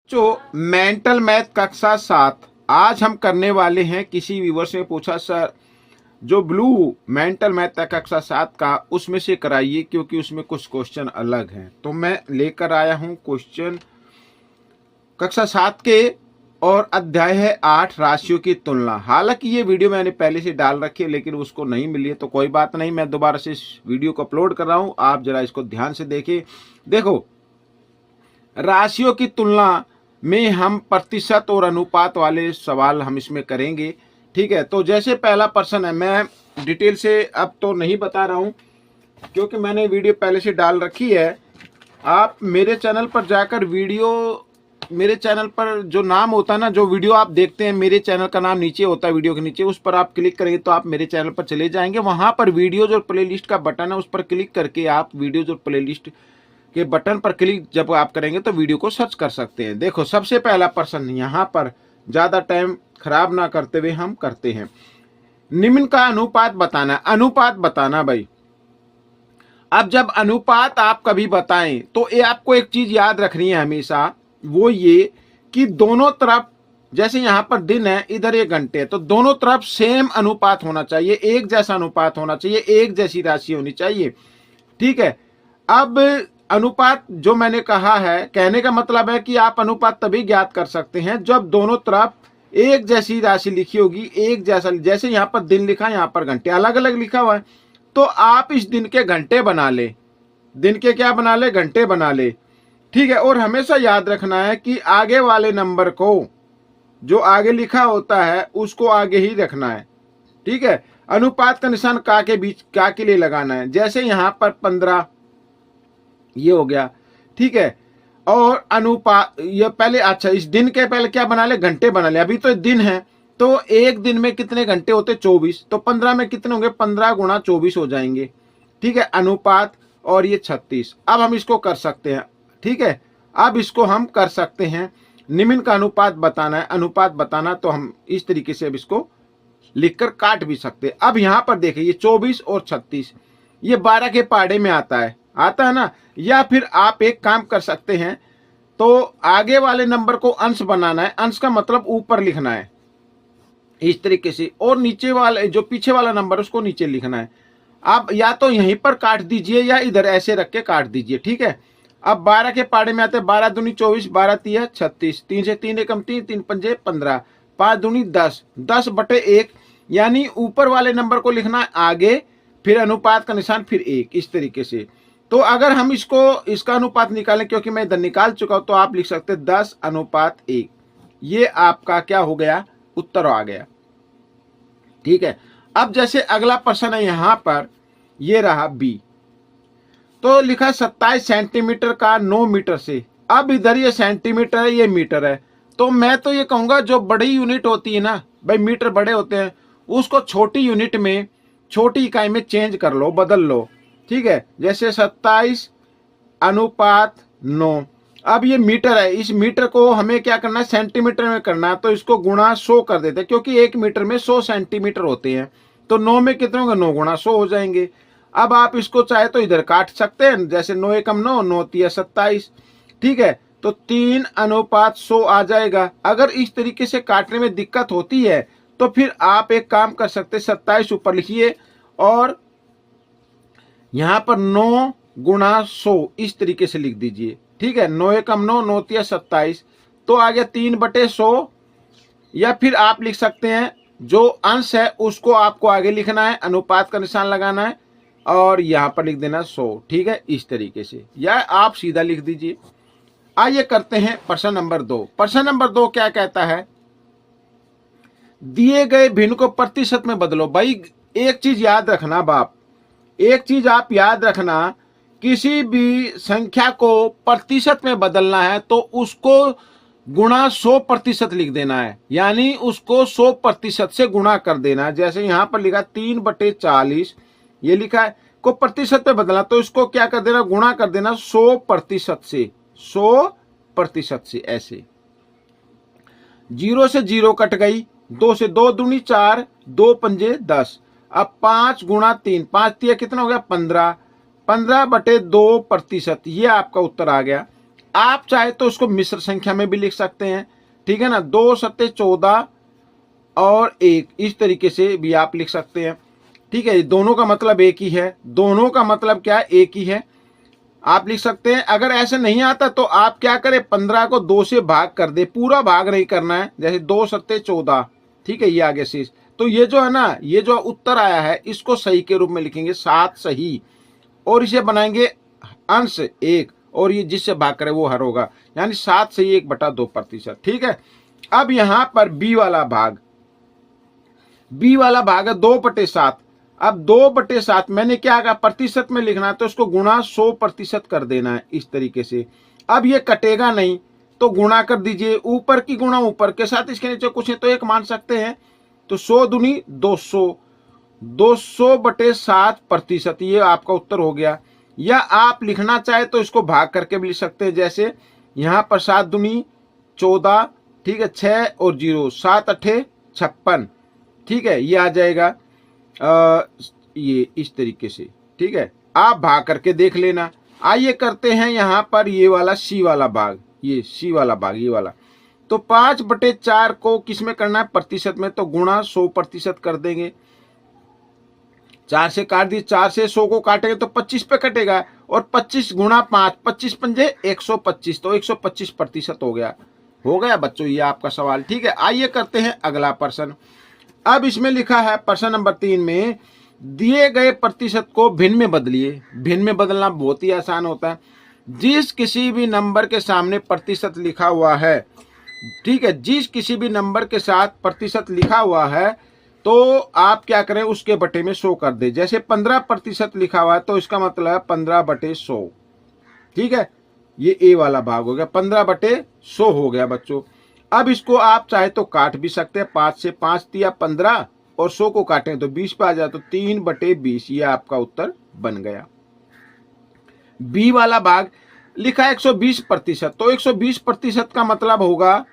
जो mental math कक्षा 7 आज हम करने वाले हैं। किसी व्यूअर्स ने पूछा सर जो ब्लू मेंटल मैथ कक्षा 7 का उसमें से कराइए क्योंकि उसमें कुछ क्वेश्चन अलग हैं। तो मैं लेकर आया हूं क्वेश्चन कक्षा 7 के और अध्याय है 8 राशियों की तुलना। हालांकि ये वीडियो मैंने पहले से डाल रखी है लेकिन उसको नहीं मिली है, तो कोई बात नहीं, मैं दोबारा से इस वीडियो को अपलोड कर रहा हूं। आप जरा इसको ध्यान से देखिए। देखो, राशियों की तुलना में हम प्रतिशत और अनुपात वाले सवाल हम इसमें करेंगे। ठीक है, तो जैसे पहला प्रश्न है, मैं डिटेल से अब तो नहीं बता रहा हूं क्योंकि मैंने वीडियो पहले से डाल रखी है। आप मेरे चैनल पर जाकर मेरे चैनल पर जो नाम होता है ना, जो वीडियो आप देखते हैं, मेरे चैनल का नाम नीचे होता है वीडियो के नीचे, उस पर आप क्लिक करेंगे तो आप मेरे चैनल पर चले जाएंगे। वहां पर वीडियोज और प्लेलिस्ट का बटन है, उस पर क्लिक करके आप वीडियोज और प्लेलिस्ट के बटन पर क्लिक जब आप करेंगे तो वीडियो को सर्च कर सकते हैं। देखो, सबसे पहला प्रश्न यहाँ पर ज्यादा टाइम खराब ना करते हुए हम करते हैं। निम्न का अनुपात बताना। अनुपात बताना भाई। अब जब अनुपात आप कभी बताएं तो ये आपको एक चीज याद रखनी है हमेशा, वो ये कि दोनों तरफ, जैसे यहाँ पर दिन है, इधर ये घंटे है, तो दोनों तरफ सेम अनुपात होना चाहिए, एक जैसा अनुपात होना चाहिए, एक जैसी राशि होनी चाहिए। ठीक है, अब अनुपात जो मैंने कहा है, कहने का मतलब है कि आप अनुपात तभी ज्ञात कर सकते हैं जब दोनों तरफ एक जैसी राशि लिखी होगी, एक जैसा। जैसे यहाँ पर दिन लिखा है, यहाँ पर घंटे अलग अलग लिखा हुआ है, तो आप इस दिन के घंटे बना ले, दिन के क्या बना ले, घंटे बना ले। ठीक है, और हमेशा याद रखना है कि आगे वाले नंबर को, जो आगे लिखा होता है उसको आगे ही रखना है। ठीक है, अनुपात का निशान का के बीच, का के लिए लगाना है। जैसे यहाँ पर 15 ये हो गया। ठीक है, और अनुपात ये पहले, अच्छा इस दिन के पहले क्या बना ले, घंटे बना ले। अभी तो दिन है, तो एक दिन में कितने घंटे होते, 24, तो 15 में कितने होंगे, 15 गुणा 24 हो जाएंगे। ठीक है, अनुपात, और ये 36। अब हम इसको कर सकते हैं। ठीक है, अब इसको हम कर सकते हैं। निम्न का अनुपात बताना है, अनुपात बताना, तो हम इस तरीके से अब इसको लिखकर काट भी सकते हैं। अब यहां पर देखिए, ये 24 और 36 ये 12 के पहाड़े में आता है ना। या फिर आप एक काम कर सकते हैं, तो आगे वाले नंबर को अंश बनाना है, अंश का मतलब ऊपर लिखना है इस तरीके से, और नीचे वाले जो पीछे वाला नंबर उसको नीचे लिखना है। आप या तो यहीं पर काट दीजिए या इधर ऐसे रख के काट दीजिए। ठीक है, अब 12 के पहाड़े में आते हैं, 12 दूनी 24, 12 तिया 36, 3 से 3 एकम 3, 3 पंजे 15, 5 दूनी 10, 10/1, यानी ऊपर वाले नंबर को लिखना है आगे, फिर अनुपात का निशान, फिर 1, इस तरीके से। तो अगर हम इसका अनुपात निकालें, क्योंकि मैं इधर निकाल चुका हूं, तो आप लिख सकते हैं 10/1। ये आपका क्या हो गया, उत्तर आ गया। ठीक है, अब जैसे अगला प्रश्न है यहां पर, ये रहा बी, तो लिखा 27 सेंटीमीटर का 9 मीटर से। अब इधर ये सेंटीमीटर है, ये मीटर है, तो मैं तो ये कहूंगा जो बड़ी यूनिट होती है ना भाई, मीटर बड़े होते हैं, उसको छोटी यूनिट में, छोटी इकाई में चेंज कर लो, बदल लो। ठीक है, जैसे 27/9। अब ये मीटर है, इस मीटर को हमें क्या करना है, सेंटीमीटर में करना है, तो इसको गुणा 100 कर देते हैं, क्योंकि एक मीटर में 100 सेंटीमीटर होते हैं। तो 9 में कितने होंगे, 9 गुणा 100 हो जाएंगे। अब आप इसको चाहे तो इधर काट सकते हैं, जैसे 9 एकम 9, 9 तिया 27। ठीक है, तो 3/100 आ जाएगा। अगर इस तरीके से काटने में दिक्कत होती है तो फिर आप एक काम कर सकते हैं, 27 ऊपर लिखिए और यहां पर 9 गुणा 100 इस तरीके से लिख दीजिए। ठीक है, 9 एकम 9, 9 तिया 27, तो आ गया 3/100। या फिर आप लिख सकते हैं, जो अंश है उसको आपको आगे लिखना है, अनुपात का निशान लगाना है और यहां पर लिख देना 100। ठीक है, इस तरीके से, या आप सीधा लिख दीजिए। आइए करते हैं प्रश्न नंबर 2। प्रश्न नंबर 2 क्या कहता है, दिए गए भिन्न को प्रतिशत में बदलो। भाई एक चीज याद रखना बाप, एक चीज आप याद रखना, किसी भी संख्या को प्रतिशत में बदलना है तो उसको गुणा 100% लिख देना है, यानी उसको 100% से गुणा कर देना। जैसे यहां पर लिखा 3/40, ये लिखा है, को प्रतिशत पे बदलना, तो इसको क्या कर देना, गुणा कर देना 100% से, 100% से। ऐसे 0 से 0 कट गई, 2 से 2 दूनी 4, 2 पंजे 10। अब 5 गुणा 3, 5 तिया कितना हो गया, 15, 15/2%, ये आपका उत्तर आ गया। आप चाहे तो उसको मिश्र संख्या में भी लिख सकते हैं, ठीक है ना, 2 सत्ते 14 और 1, इस तरीके से भी आप लिख सकते हैं, ठीक है। दोनों का मतलब एक ही है, दोनों का मतलब क्या है, एक ही है, आप लिख सकते हैं। अगर ऐसे नहीं आता तो आप क्या करें, 15 को 2 से भाग कर दे, पूरा भाग नहीं करना है, जैसे 2 सत्ते 14, ठीक है, ये आगे शेष। तो ये जो है ना, ये जो उत्तर आया है इसको सही के रूप में लिखेंगे, 7 सही, और इसे बनाएंगे अंश 1, और ये जिससे भाग करे वो हर होगा, यानी 7 सही 1/2%, ठीक है। अब यहां पर बी वाला भाग है 2/7। अब 2/7 मैंने क्या कहा, प्रतिशत में लिखना है तो उसको गुणा 100% कर देना है, इस तरीके से। अब ये कटेगा नहीं तो गुणा कर दीजिए, ऊपर की गुणा ऊपर के साथ, इसके नीचे कुछ है तो एक मान सकते हैं, तो 100 दूनी 200, 200/7%, ये आपका उत्तर हो गया। या आप लिखना चाहे तो इसको भाग करके भी लिख सकते हैं, जैसे यहां पर 7 दूनी 14, ठीक है, 6 और 0, 7 8 56, ठीक है, ये आ जाएगा ये इस तरीके से, ठीक है। आप भाग करके देख लेना। आइए करते हैं यहां पर ये वाला सी वाला भाग, ये सी वाला भाग, ये वाला। तो 5/4 को किस में करना है, प्रतिशत में, तो गुणा 100% कर देंगे। 4 से काट दिए, 4 से 100 को काटेंगे तो 25 पे कटेगा, और 25 गुणा 5, 25 पंजे 125, तो 125% हो गया बच्चों ये आपका सवाल, ठीक है। आइए करते हैं अगला प्रश्न। अब इसमें लिखा है प्रश्न नंबर 3 में, दिए गए प्रतिशत को भिन्न में बदलिए। भिन्न में बदलना बहुत ही आसान होता है। जिस किसी भी नंबर के सामने प्रतिशत लिखा हुआ है, ठीक है, जिस किसी भी नंबर के साथ प्रतिशत लिखा हुआ है तो आप क्या करें, उसके बटे में 100 कर दे। जैसे 15% लिखा हुआ है तो इसका मतलब है 15/100, ठीक है, ये ए वाला भाग हो गया, 15/100 हो गया बच्चों। अब इसको आप चाहे तो काट भी सकते हैं, 5 से 5 दिया 15, और 100 को काटें तो 20 पे आ जाए, तो 3/20, ये आपका उत्तर बन गया। बी वाला भाग लिखा है 120%, तो 120% का मतलब होगा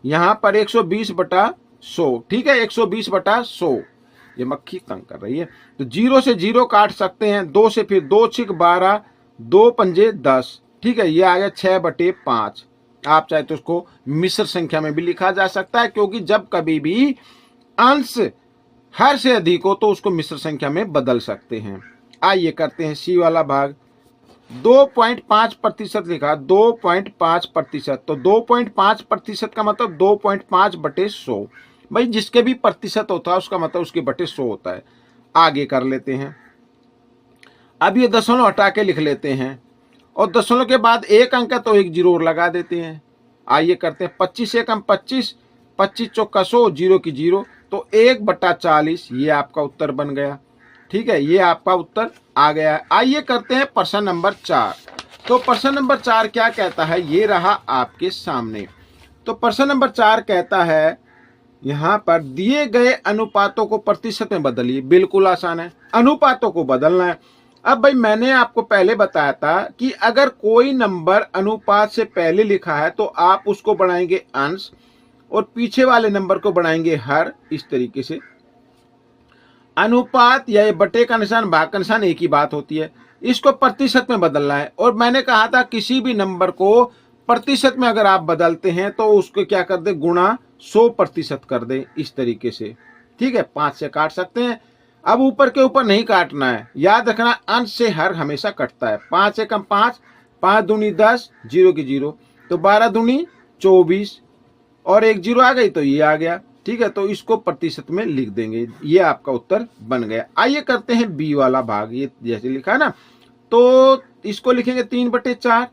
यहां पर 120/100, ठीक है, 120/100। ये मक्खी तंग कर रही है, तो 0 से 0 काट सकते हैं, 2 से फिर 2 6 12, 2 पंजे 10, ठीक है, ये आ गया 6/5। आप चाहे तो उसको मिश्र संख्या में भी लिखा जा सकता है, क्योंकि जब कभी भी अंश हर से अधिक हो तो उसको मिश्र संख्या में बदल सकते हैं। आइए करते हैं सी वाला भाग। 2.5% लिखा, 2.5%, तो 2.5% का मतलब 2.5/100। भाई जिसके भी प्रतिशत होता है उसका मतलब उसके बटे 100 होता है। आगे कर लेते हैं। अब ये दशमलव हटा के लिख लेते हैं, और दशमलव के बाद एक अंक है तो एक जीरो और लगा देते हैं। आइए करते हैं, 25 से कम 25, 25 चौका 100, 0 की 0, तो 1/40, ये आपका उत्तर बन गया, ठीक है, ये आपका उत्तर आ गया है। आइए करते हैं प्रश्न नंबर 4। तो प्रश्न नंबर 4 क्या कहता है, ये रहा आपके सामने। तो प्रश्न नंबर 4 कहता है, यहाँ पर दिए गए अनुपातों को प्रतिशत में बदलिए। बिल्कुल आसान है, अनुपातों को बदलना है। अब भाई मैंने आपको पहले बताया था कि अगर कोई नंबर अनुपात से पहले लिखा है तो आप उसको बनाएंगे अंश, और पीछे वाले नंबर को बनाएंगे हर, इस तरीके से। अनुपात या ये बटे का निशान, भाग का निशान एक ही बात होती है। इसको प्रतिशत में बदलना है, और मैंने कहा था किसी भी नंबर को प्रतिशत में अगर आप बदलते हैं तो उसको क्या कर दे, गुणा 100% कर दे, इस तरीके से, ठीक है। 5 से काट सकते हैं। अब ऊपर के ऊपर नहीं काटना है, याद रखना अंश से हर हमेशा कटता है। 5 से कम 5, 5 दूनी 10, 0 की 0, तो 12 दूनी 24, और एक 0 आ गई तो ये आ गया, ठीक है। तो इसको प्रतिशत में लिख देंगे, ये आपका उत्तर बन गया। आइए करते हैं बी वाला भाग। ये जैसे लिखा है ना, तो इसको लिखेंगे 3/4,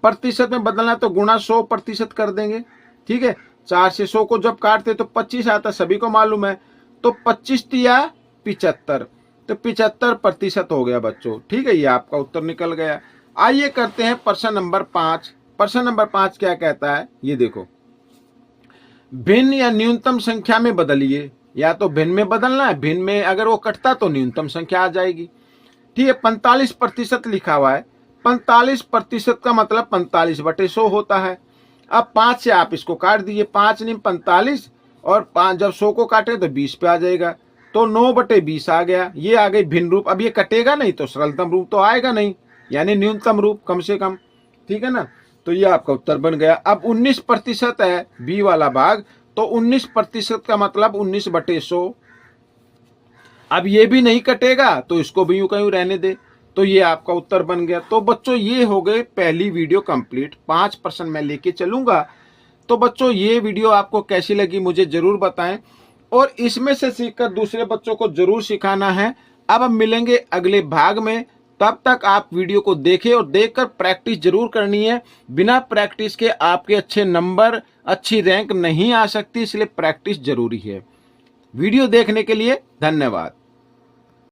प्रतिशत में बदलना तो गुणा 100% कर देंगे, ठीक है। 4 से 100 को जब काटते तो 25 आता, सभी को मालूम है, तो 25 या 75, तो 75% हो गया बच्चों, ठीक है, ये आपका उत्तर निकल गया। आइए करते हैं प्रश्न नंबर 5। प्रश्न नंबर 5 क्या कहता है, ये देखो, भिन्न या न्यूनतम संख्या में बदलिए। या तो भिन्न में बदलना है, भिन्न में अगर वो कटता तो न्यूनतम संख्या आ जाएगी, ठीक है। 45% लिखा हुआ है, 45% का मतलब 45/100 होता है। अब 5 से आप इसको काट दीजिए, 5 नहीं 45, और 5 जब 100 को काटे तो 20 पे आ जाएगा, तो 9/20 आ गया। ये आ गई भिन्न रूप। अब ये कटेगा नहीं तो सरलतम रूप तो आएगा नहीं, यानी न्यूनतम रूप कम से कम, ठीक है ना। तो ये आपका उत्तर बन गया। अब 19% है बी वाला भाग, तो 19% का मतलब 19/100। अब ये भी नहीं कटेगा तो इसको भी यूं कहीं रहने दे, तो ये आपका उत्तर बन गया। तो बच्चों ये हो गए पहली वीडियो कंप्लीट। 5% मैं लेके चलूंगा। तो बच्चों ये वीडियो आपको कैसी लगी मुझे जरूर बताएं, और इसमें से सीखकर दूसरे बच्चों को जरूर सिखाना है। अब हम मिलेंगे अगले भाग में, तब तक आप वीडियो को देखें और देखकर प्रैक्टिस जरूर करनी है। बिना प्रैक्टिस के आपके अच्छे नंबर, अच्छी रैंक नहीं आ सकती, इसलिए प्रैक्टिस जरूरी है। वीडियो देखने के लिए धन्यवाद।